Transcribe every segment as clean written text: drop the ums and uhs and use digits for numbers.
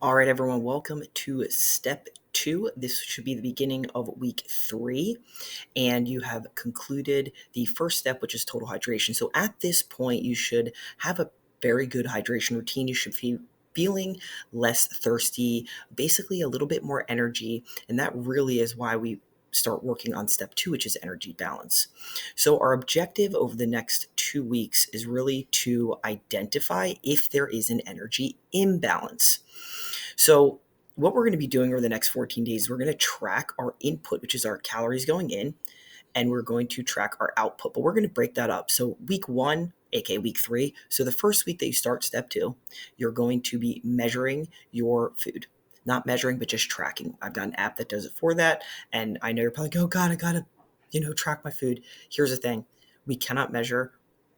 All right, everyone, welcome to step 2. This should be the beginning of week 3, and you have concluded the first step, which is total hydration. So at this point, you should have a very good hydration routine. You should be feeling less thirsty, basically a little bit more energy, and that really is why we start working on step 2, which is energy balance. So our objective over the next 2 weeks is really to identify if there is an energy imbalance. So, what we're going to be doing over the next 14 days, we're going to track our input, which is our calories going in, and we're going to track our output. But we're going to break that up. So, week 1, aka week 3. So, the first week that you start step 2, you're going to be measuring your food. Not measuring, but just tracking. I've got an app that does it for that. And I know you're probably like, oh God, I gotta, track my food. Here's the thing. We cannot measure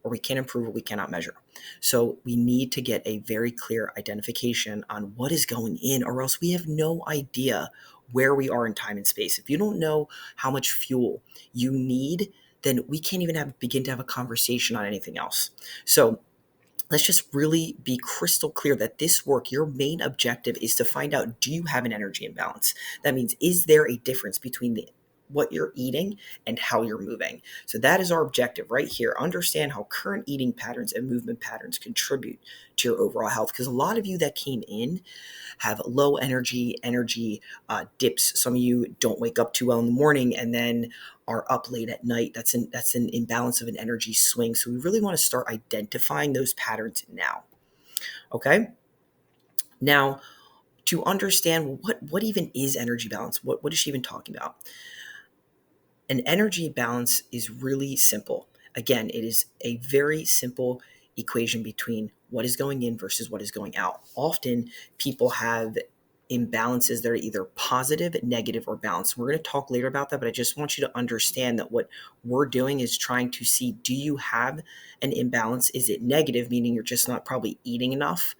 or we can't improve what we cannot measure. So we need to get a very clear identification on what is going in, or else we have no idea where we are in time and space. If you don't know how much fuel you need, then we can't even begin to have a conversation on anything else. So let's just really be crystal clear that this work, your main objective is to find out, do you have an energy imbalance? That means, is there a difference between what you're eating and how you're moving? So that is our objective right here. Understand how current eating patterns and movement patterns contribute to your overall health. Because a lot of you that came in have low energy dips. Some of you don't wake up too well in the morning and then are up late at night. That's an imbalance of an energy swing. So we really want to start identifying those patterns now. Okay. Now, to understand what even is energy balance, what is she even talking about? An energy balance is really simple. Again, it is a very simple equation between what is going in versus what is going out. Often people have imbalances that are either positive, negative, or balanced. We're going to talk later about that, but I just want you to understand that what we're doing is trying to see, do you have an imbalance? Is it negative, meaning you're just not probably eating enough?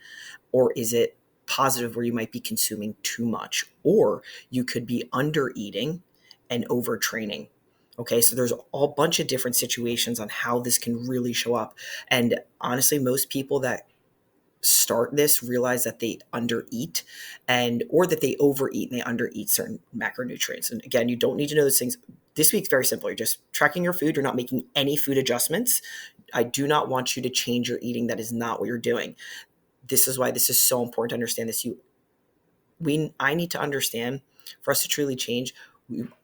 Or is it positive, where you might be consuming too much? Or you could be under eating and overtraining. Okay, so there's a bunch of different situations on how this can really show up. And honestly, most people that start this realize that they undereat or that they overeat and they undereat certain macronutrients. And again, you don't need to know those things. This week's very simple. You're just tracking your food. You're not making any food adjustments. I do not want you to change your eating. That is not what you're doing. This is why this is so important to understand this. I need to understand, for us to truly change,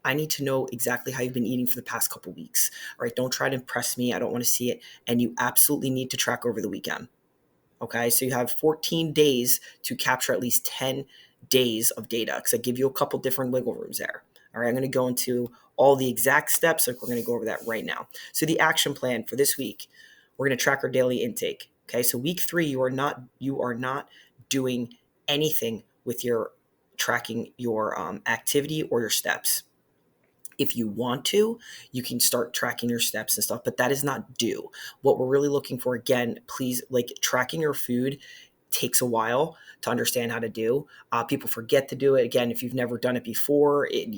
I need to know exactly how you've been eating for the past couple weeks. All right, don't try to impress me. I don't want to see it. And you absolutely need to track over the weekend. Okay, so you have 14 days to capture at least 10 days of data, because I give you a couple different wiggle rooms there. All right, I'm going to go into all the exact steps. Like, we're going to go over that right now. So the action plan for this week, we're going to track our daily intake. Okay, so week 3, you are not doing anything with your tracking your activity or your steps. If you want to, you can start tracking your steps and stuff, but that is not due. What we're really looking for, again, please, like, tracking your food takes a while to understand how to do. People forget to do it. Again, if you've never done it before, it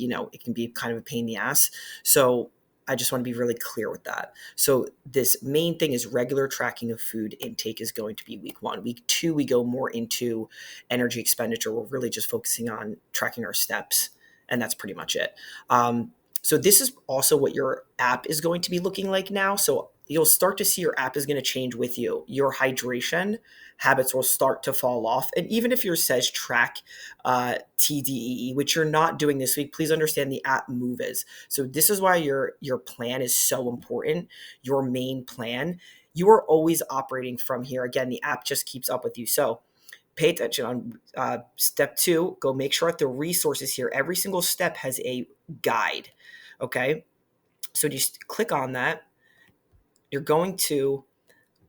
can be kind of a pain in the ass. So I just want to be really clear with that. So this main thing is regular tracking of food intake is going to be week 1. Week 2, we go more into energy expenditure. We're really just focusing on tracking our steps, and that's pretty much it. So this is also what your app is going to be looking like now. So you'll start to see your app is going to change with you. Your hydration habits will start to fall off. And even if yours says track TDEE, which you're not doing this week, please understand the app moves. So this is why your plan is so important. Your main plan, you are always operating from here. Again, the app just keeps up with you. So pay attention on step 2. Go make sure that the resources here, every single step has a guide. Okay. So just click on that. You're going to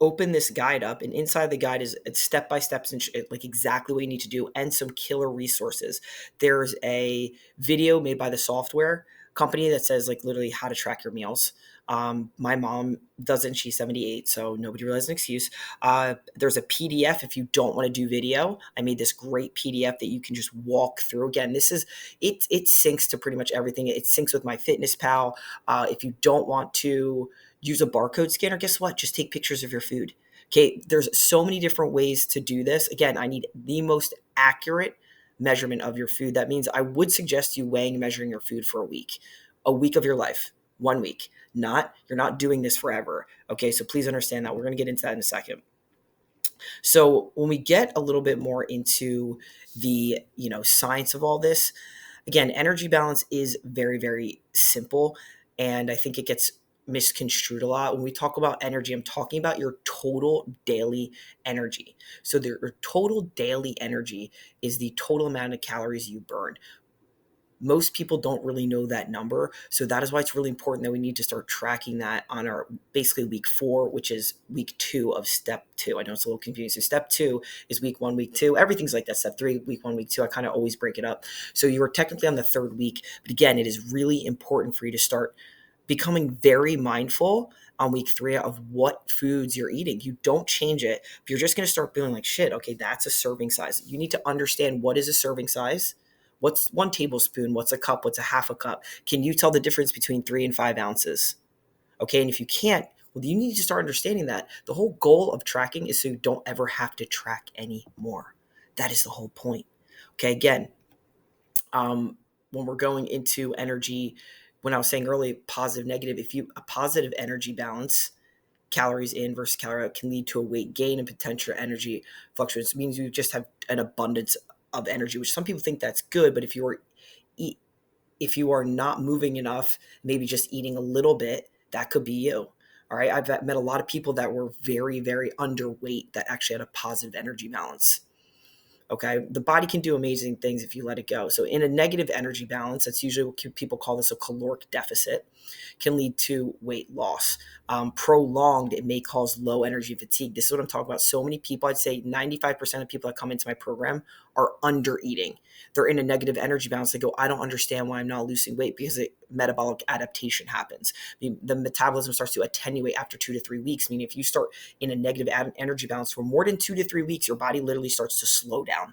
open this guide up, and inside the guide is step-by-steps and like exactly what you need to do, and some killer resources. There's a video made by the software company that says, like, literally how to track your meals. My mom doesn't. She's 78, so nobody really has an excuse. There's a PDF if you don't want to do video. I made this great PDF that you can just walk through. Again, this is it. It syncs to pretty much everything. It syncs with MyFitnessPal. If you don't want to use a barcode scanner, guess what? Just take pictures of your food. Okay, there's so many different ways to do this. Again, I need the most accurate measurement of your food. That means I would suggest you weighing and measuring your food for a week of your life, 1 week. You're not doing this forever. Okay, so please understand that. We're going to get into that in a second. So when we get a little bit more into the, science of all this, again, energy balance is very, very simple. And I think it gets misconstrued a lot. When we talk about energy, I'm talking about your total daily energy. So your total daily energy is the total amount of calories you burn. Most people don't really know that number. So that is why it's really important that we need to start tracking that on our basically week 4, which is week 2 of step 2. I know it's a little confusing. So step 2 is week 1, week 2. Everything's like that. Step 3, week 1, week 2. I kind of always break it up. So you are technically on the 3rd week. But again, it is really important for you to start becoming very mindful on week 3 of what foods you're eating. You don't change it. But you're just going to start feeling like, shit, okay, that's a serving size. You need to understand what is a serving size. What's 1 tablespoon? What's a cup? What's a half a cup? Can you tell the difference between 3 and 5 ounces? Okay, and if you can't, well, you need to start understanding that. The whole goal of tracking is so you don't ever have to track anymore. That is the whole point. Okay, again, when we're going into energy, when I was saying earlier, positive, negative, a positive energy balance, calories in versus calorie out, can lead to a weight gain and potential energy fluctuations. It means you just have an abundance of energy, which some people think that's good, but if you are not moving enough, maybe just eating a little bit, that could be you. All right. I've met a lot of people that were very, very underweight that actually had a positive energy balance. Okay. The body can do amazing things if you let it go. So in a negative energy balance, that's usually what people call this a caloric deficit, can lead to weight loss. Prolonged, it may cause low energy fatigue. This is what I'm talking about. So many people, I'd say 95% of people that come into my program are under eating. They're in a negative energy balance. They go, I don't understand why I'm not losing weight, because metabolic adaptation happens. The metabolism starts to attenuate after 2 to 3 weeks. Meaning if you start in a negative energy balance for more than 2 to 3 weeks, your body literally starts to slow down.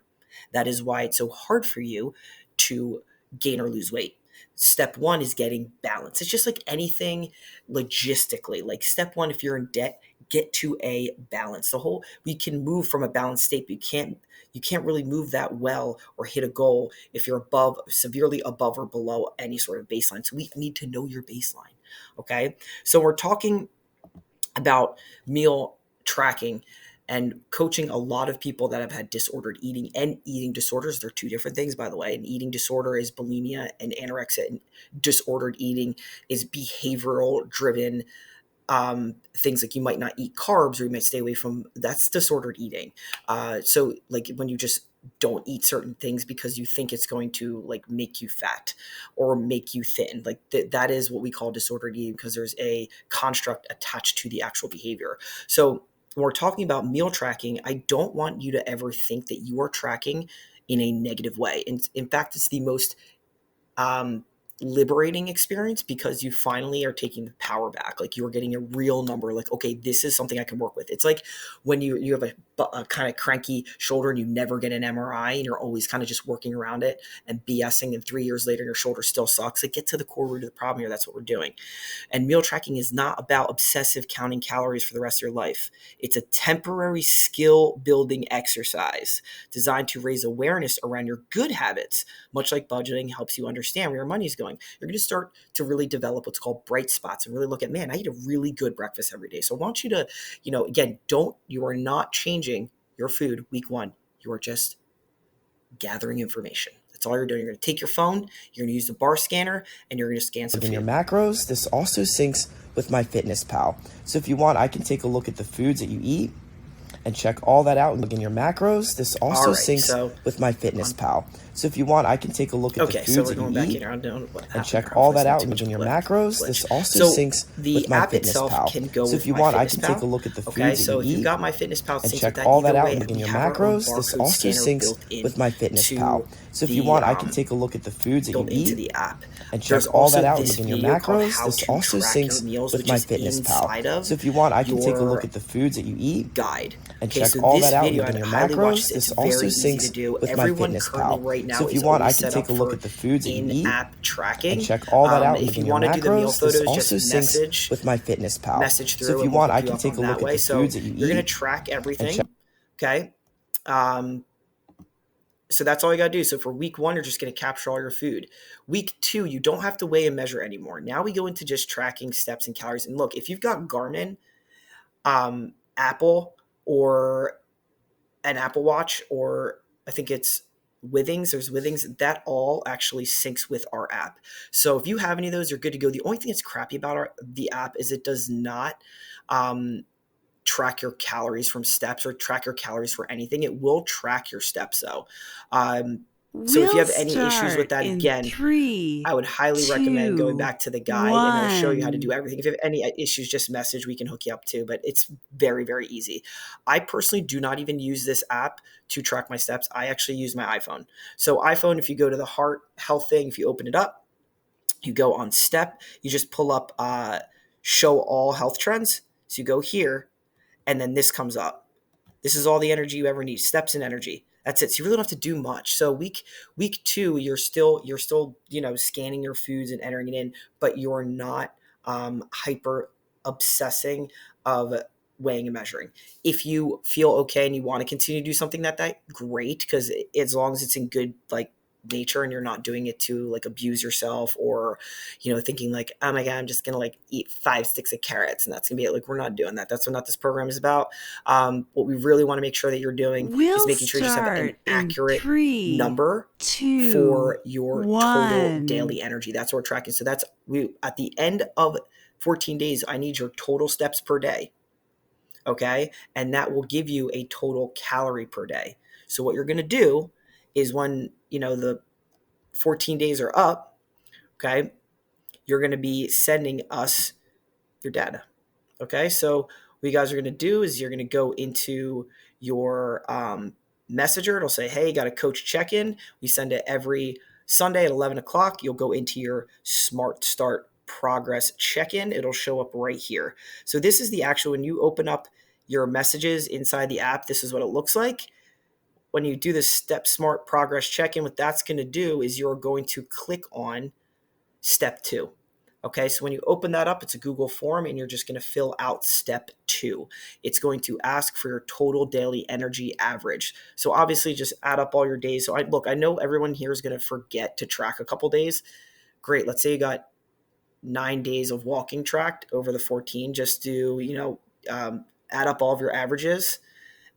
That is why it's so hard for you to gain or lose weight. Step 1 is getting balance. It's just like anything logistically. Like step 1, if you're in debt, get to a balance. We can move from a balanced state, but you can't really move that well or hit a goal if you're severely above or below any sort of baseline. So we need to know your baseline. Okay. So we're talking about meal tracking and coaching a lot of people that have had disordered eating and eating disorders. They're 2 different things, by the way. An eating disorder is bulimia, and anorexia and disordered eating is behavioral driven things like you might not eat carbs, or you might stay away from, that's disordered eating. So like when you just don't eat certain things because you think it's going to like make you fat or make you thin, like that is what we call disordered eating, because there's a construct attached to the actual behavior. So when we're talking about meal tracking, I don't want you to ever think that you are tracking in a negative way. In fact, it's the most liberating experience, because you finally are taking the power back. Like you are getting a real number, like, okay, this is something I can work with. It's like when you have a kind of cranky shoulder and you never get an MRI and you're always kind of just working around it and BSing, and 3 years later your shoulder still sucks. Like, get to the core root of the problem here. That's what we're doing. And meal tracking is not about obsessive counting calories for the rest of your life. It's a temporary skill building exercise designed to raise awareness around your good habits, much like budgeting helps you understand where your money is going. You're going to start to really develop what's called bright spots and really look at, man, I eat a really good breakfast every day. So I want you to, again, you are not changing your food week 1. You are just gathering information. That's all you're doing. You're going to take your phone, you're going to use the bar scanner, and you're going to scan some food. In your macros, this also syncs with MyFitnessPal. So if you want, I can take a look at the foods that you eat and check all that out and look in your macros. This also syncs with MyFitnessPal. So if you want, I can take a look at the foods that you eat and check all that out and in your macros. This also syncs with MyFitnessPal. So if you want, I can take a look at the foods that you eat and check all that out and in your macros. This also syncs with MyFitnessPal. So if you want, I can take a look at the foods that you eat and check all that out and in your macros. This also syncs with MyFitnessPal. So if you want, I can take a look at the foods that you eat guide. and Okay, check so all this that out video, within I'd your highly watch macros. this. It's This also very easy to syncs do. with Everyone currently MyFitnessPal. right So now if you is want, I always can set take up a look for at the foods that you eat in-app and tracking. check all that out If within you your want to do the meal macros. This photos, also just syncs with MyFitnessPal. message So if through you and we'll want, I hook you can up take on a that look at way. the So foods that you you're going eat to track and check. everything. Okay. So that's all you got to do. So for week 1, you're just going to capture all your food. Week 2, you don't have to weigh and measure anymore. Now we go into just tracking steps and calories. And look, if you've got Garmin, Apple, or an Apple Watch, or I think it's Withings, there's Withings, that all actually syncs with our app. So if you have any of those, you're good to go. The only thing that's crappy about the app is it does not track your calories from steps or track your calories for anything. It will track your steps though. So if you We'll have any issues with start that, in again, I three, would highly recommend going two, back to the guide, and it'll show you how to do one. everything. If you have any issues, just message. We can hook you up too, but it's very, very easy. I personally do not even use this app to track my steps. I actually use my iPhone. So iPhone, if you go to the heart health thing, if you open it up, you go on step, you just pull up show all health trends. So you go here, and then this comes up. This is all the energy you ever need. Steps and energy. That's it. So you really don't have to do much. So week 2, you're still scanning your foods and entering it in, but you're not hyper obsessing of weighing and measuring. If you feel okay and you want to continue to do something that great, because as long as it's in good nature and you're not doing it to abuse yourself, or thinking oh my god, I'm just gonna eat 5 sticks of carrots and that's gonna be it. We're not doing that. That's what this program is about. What we really want to make sure that you're doing is We'll making sure you just have an start in accurate three, number two, for your total one. daily energy. That's what we're tracking. So that's we at the end of 14 days, I need your total steps per day. Okay. And that will give you a total calorie per day. So what you're going to do is when, the 14 days are up, okay, you're going to be sending us your data. Okay. So what you guys are going to do is you're going to go into your messenger. It'll say, hey, got a coach check-in. We send it every Sunday at 11 o'clock. You'll go into your Smart Start progress check-in. It'll show up right here. So this is the actual, when you open up your messages inside the app, this is what it looks like. When you do the Step Smart Progress check-in, what that's going to do is you're going to click on step 2. Okay, so when you open that up, it's a Google form and you're just going to fill out step 2. It's going to ask for your total daily energy average. So obviously just add up all your days. So I know everyone here is going to forget to track a couple days. Great. Let's say you got 9 days of walking tracked over the 14. Just do, add up all of your averages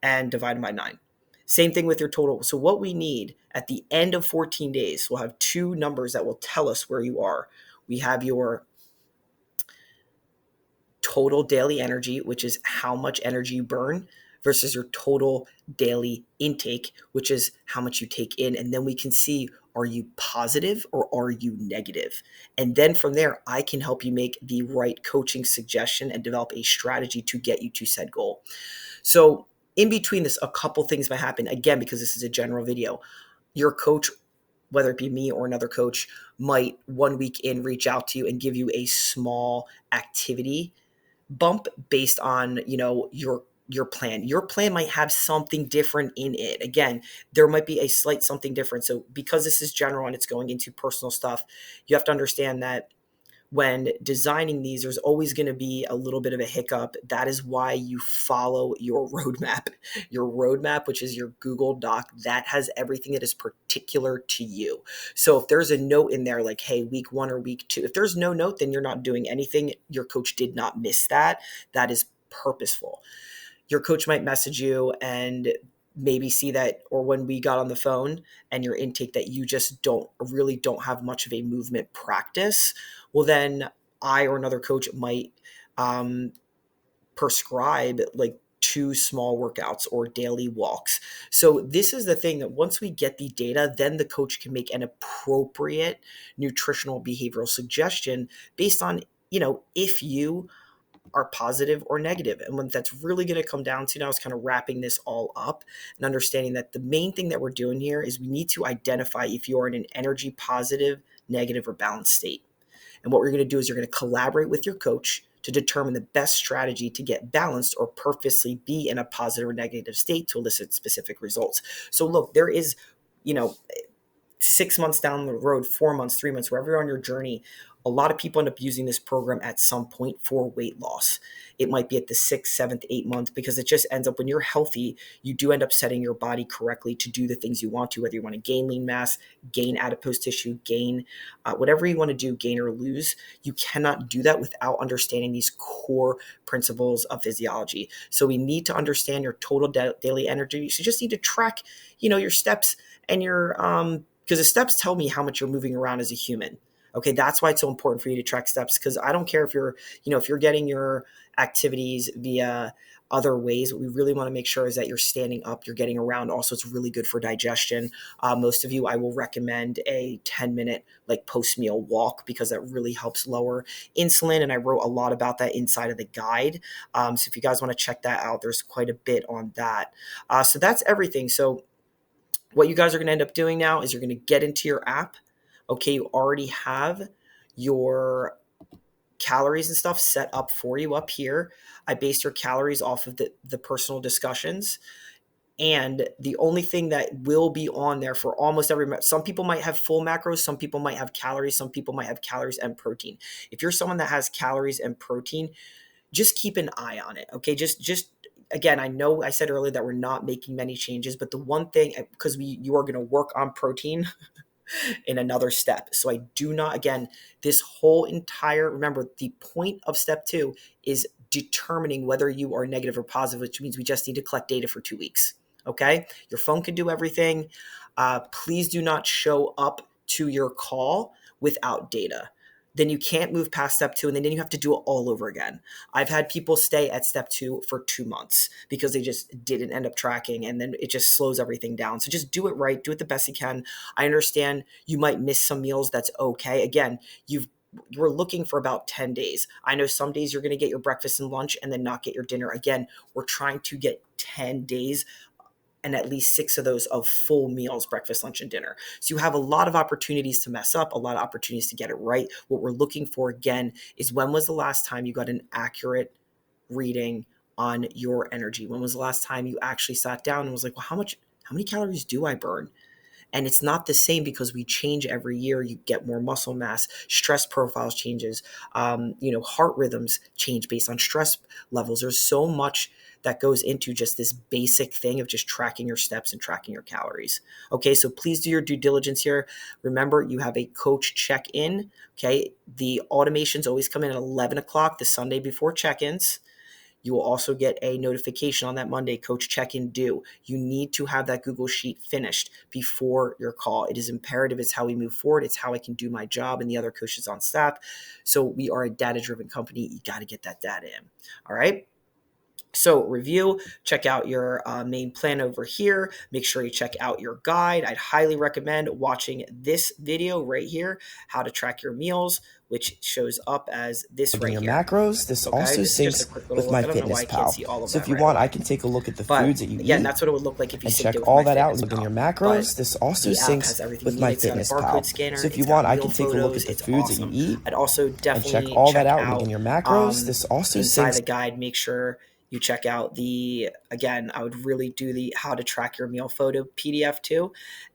and divide them by 9. Same thing with your total. So what we need at the end of 14 days, we'll have 2 numbers that will tell us where you are. We have your total daily energy, which is how much energy you burn, versus your total daily intake, which is how much you take in. And then we can see, are you positive or are you negative? And then from there, I can help you make the right coaching suggestion and develop a strategy to get you to said goal. So in between this, a couple things might happen, again, because this is a general video. Your coach, whether it be me or another coach, might 1 week in reach out to you and give you a small activity bump based on your plan. Your plan might have something different in it. Again, there might be a slight something different. So because this is general and it's going into personal stuff, you have to understand that when designing these, there's always going to be a little bit of a hiccup. That is why you follow your roadmap. Your roadmap, which is your Google Doc, that has everything that is particular to you. So if there's a note in there like, hey, week 1 or week 2, if there's no note, then you're not doing anything. Your coach did not miss that. That is purposeful. Your coach might message you and maybe see that, or when we got on the phone and your intake, that you just don't have much of a movement practice. Well, then I or another coach might prescribe 2 small workouts or daily walks. So this is the thing, that once we get the data, then the coach can make an appropriate nutritional behavioral suggestion based on, if you are positive or negative. And what that's really going to come down to now is kind of wrapping this all up and understanding that the main thing that we're doing here is we need to identify if you're in an energy positive, negative, or balanced state. And what we're going to do is you're going to collaborate with your coach to determine the best strategy to get balanced or purposely be in a positive or negative state to elicit specific results. So look, there is, you know, 6 months down the road, 4 months, 3 months, wherever you're on your journey, a lot of people end up using this program at some point for weight loss. It might be at the 6th, 7th, 8th month, because it just ends up when you're healthy, you do end up setting your body correctly to do the things you want to, whether you want to gain lean mass, gain adipose tissue, gain whatever you want to do, gain or lose. You cannot do that without understanding these core principles of physiology. So we need to understand your total daily energy. So you just need to track, your steps and your because the steps tell me how much you're moving around as a human. Okay, that's why it's so important for you to track steps, because I don't care if you're getting your activities via other ways. What we really want to make sure is that you're standing up, you're getting around. Also, it's really good for digestion. Most of you, I will recommend a 10-minute like post-meal walk, because that really helps lower insulin. And I wrote a lot about that inside of the guide. So if you guys want to check that out, there's quite a bit on that. So that's everything. So what you guys are going to end up doing now is you're going to get into your app. Okay, you already have your calories and stuff set up for you up here. I based your calories off of the personal discussions. And the only thing that will be on there for almost some people might have full macros, some people might have calories, some people might have calories and protein. If you're someone that has calories and protein, just keep an eye on it. Okay, just again, I know I said earlier that we're not making many changes, but the one thing, because you are going to work on protein in another step. So I do not, again, this whole entire, remember, the point of step 2 is determining whether you are negative or positive, which means we just need to collect data for 2 weeks. Okay, your phone can do everything. Please do not show up to your call without data. Then you can't move past step 2, and then you have to do it all over again. I've had people stay at step 2 for 2 months because they just didn't end up tracking, and then it just slows everything down. So just do it right, do it the best you can. I understand you might miss some meals. That's okay. Again, we're looking for about 10 days. I know some days you're going to get your breakfast and lunch and then not get your dinner. Again, we're trying to get 10 days and at least 6 of those of full meals, breakfast, lunch, and dinner. So you have a lot of opportunities to mess up, a lot of opportunities to get it right. What we're looking for, again, is when was the last time you got an accurate reading on your energy? When was the last time you actually sat down and was like, well, how many calories do I burn? And it's not the same because we change every year. You get more muscle mass, stress profiles changes, heart rhythms change based on stress levels. There's so much that goes into just this basic thing of just tracking your steps and tracking your calories. Okay, so please do your due diligence here. Remember, you have a coach check-in. Okay, the automations always come in at 11 o'clock the Sunday before check-ins. You will also get a notification on that Monday, coach check-in due. You need to have that Google Sheet finished before your call. It is imperative. It's how we move forward. It's how I can do my job and the other coaches on staff. So we are a data-driven company. You got to get that data in. All right. So review, check out your main plan over here. Make sure you check out your guide. I'd highly recommend watching this video right here, how to track your meals, which shows up as this right your here. macros. This Okay, also this is just a syncs quick little with look. my I don't know why fitness I can't pal. see all of So that if you right want, I away. can take a look at the But foods that you again, eat that's what it would look like if you and synced check it with all my that out fitness and look in pal. your But macros. This also the app has syncs everything with you need. my It's got a fitness pal. barcode scanner. So if It's you got want, I meal can take a look photos. at the It's foods that you awesome. eat I'd also and check definitely all that check out and look in out your macros. This also inside syncs. the guide. Make sure you check out again, I would really do the how to track your meal photo PDF too.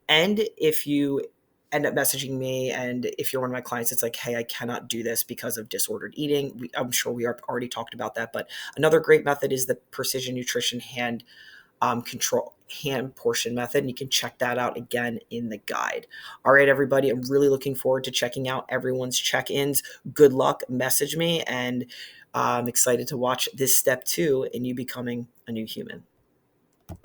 And if you end up messaging me, and if you're one of my clients, it's like, hey, I cannot do this because of disordered eating. I'm sure we already talked about that, but another great method is the Precision Nutrition hand portion method, and you can check that out again in the guide. All right, everybody, I'm really looking forward to checking out everyone's check-ins. Good luck, message me, and I'm excited to watch this step 2 in you becoming a new human.